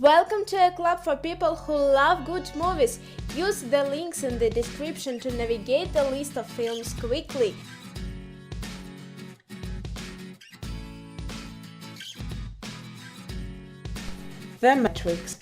Welcome to a club for people who love good movies. Use the links in the description to navigate the list of films quickly. The Matrix.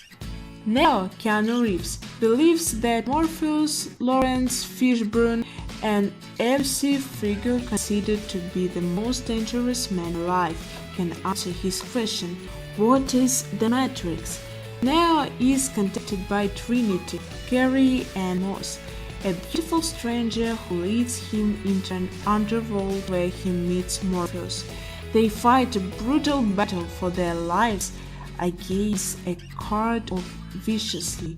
Neo, Keanu Reeves, believes that Morpheus, Lawrence Fishburne, an elusive figure considered to be the most dangerous man alive, can answer his question, what is the Matrix? Neo is contacted by Trinity, Carrie and Moss, a beautiful stranger who leads him into an underworld where he meets Morpheus. They fight a brutal battle for their lives against a card of viciously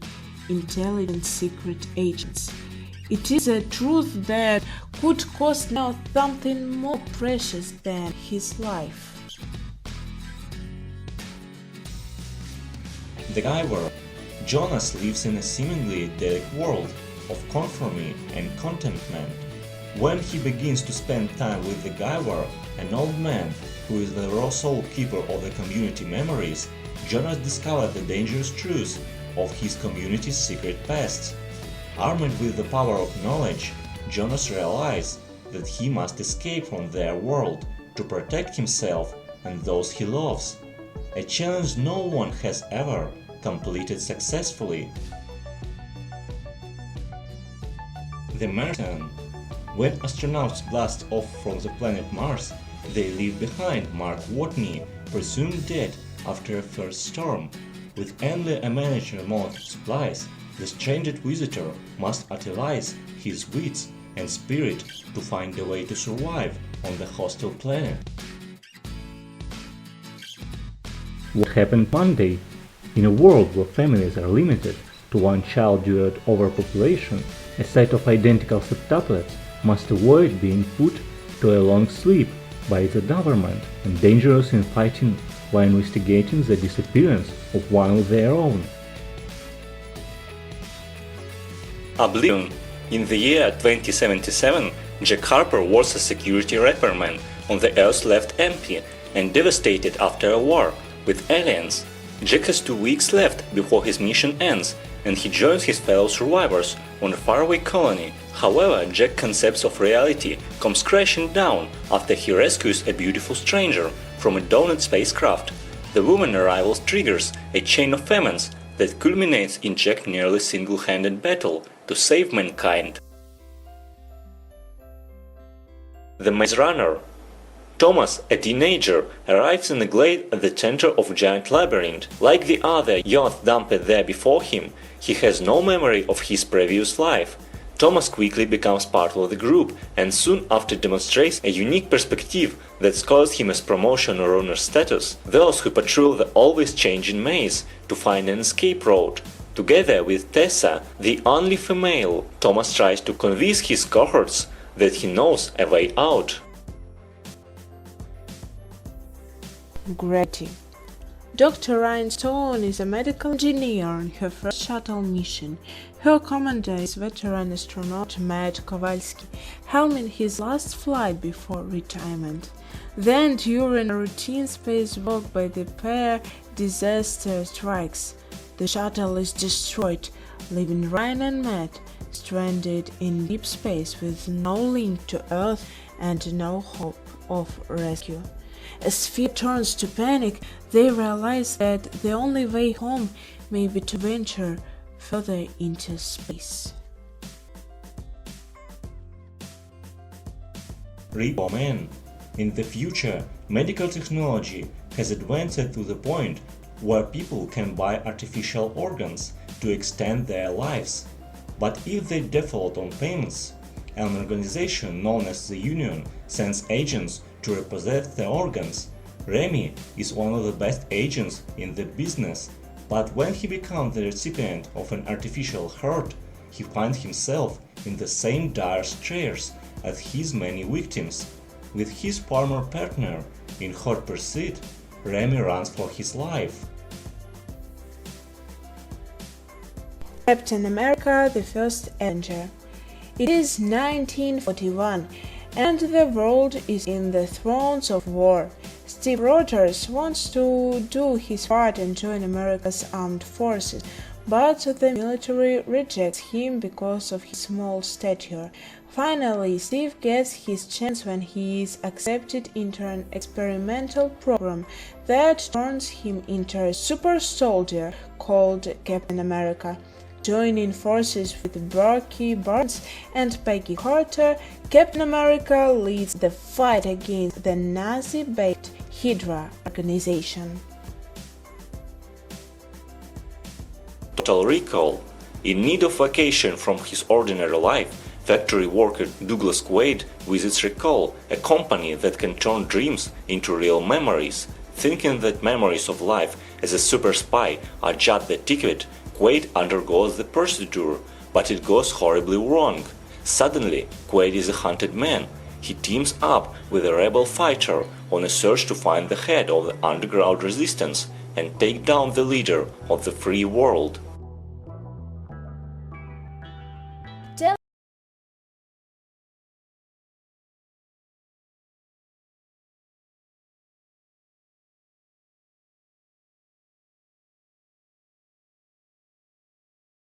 intelligent secret agents. It is a truth that could cost Neo something more precious than his life. The Giver. Jonas lives in a seemingly idyllic world of conformity and contentment. When he begins to spend time with the Giver, an old man who is the raw soul keeper of the community memories, Jonas discovers the dangerous truth of his community's secret past. Armed with the power of knowledge, Jonas realizes that he must escape from their world to protect himself and those he loves. A challenge no one has ever completed successfully. The Martian. When astronauts blast off from the planet Mars, they leave behind Mark Watney, presumed dead after a first storm. With only a manageable amount of supplies, the stranded visitor must utilize his wits and spirit to find a way to survive on the hostile planet. What happened Monday? In a world where families are limited to one child due to overpopulation, a set of identical septuplets must avoid being put to a long sleep by the government and dangerous in fighting while investigating the disappearance of one of their own. Oblivion. In the year 2077, Jack Harper was a security repairman on the Earth left empty and devastated after a war with aliens. Jack has 2 weeks left before his mission ends, and he joins his fellow survivors on a faraway colony. However, Jack's concept of reality comes crashing down after he rescues a beautiful stranger from a downed spacecraft. The woman arrival triggers a chain of famines that culminates in Jack's nearly single-handed battle to save mankind. The Maze Runner. Thomas, a teenager, arrives in a glade at the center of a giant labyrinth. Like the other youth dumped there before him, he has no memory of his previous life. Thomas quickly becomes part of the group and soon after demonstrates a unique perspective that scores him as promotion or honor status. Those who patrol the always changing maze to find an escape route. Together with Tessa, the only female, Thomas tries to convince his cohorts that he knows a way out. Gravity. Dr. Ryan Stone is a medical engineer on her first shuttle mission. Her commander is veteran astronaut Matt Kowalski, helming his last flight before retirement. Then, during a routine spacewalk by the pair, disaster strikes. The shuttle is destroyed, leaving Ryan and Matt stranded in deep space with no link to Earth and no hope of rescue. As fear turns to panic, they realize that the only way home may be to venture further into space. Repo Men. In the future, medical technology has advanced to the point where people can buy artificial organs to extend their lives. But if they default on payments, an organization known as the Union sends agents to repossess the organs. Remy is one of the best agents in the business, but when he becomes the recipient of an artificial heart, he finds himself in the same dire straits as his many victims. With his former partner in hot pursuit, Remy runs for his life. Captain America, the First Avenger. It is 1941, and the world is in the throes of war. Steve Rogers wants to do his part and join America's armed forces, but the military rejects him because of his small stature. Finally, Steve gets his chance when he is accepted into an experimental program that turns him into a super soldier called Captain America. Joining forces with Bucky Barnes and Peggy Carter, Captain America leads the fight against the Nazi-backed Hydra organization. Total Recall. In need of vacation from his ordinary life, factory worker Douglas Quaid visits Recall, a company that can turn dreams into real memories. Thinking that memories of life as a super spy are just the ticket, Quaid undergoes the procedure, but it goes horribly wrong. Suddenly, Quaid is a hunted man. He teams up with a rebel fighter on a search to find the head of the underground resistance and take down the leader of the free world.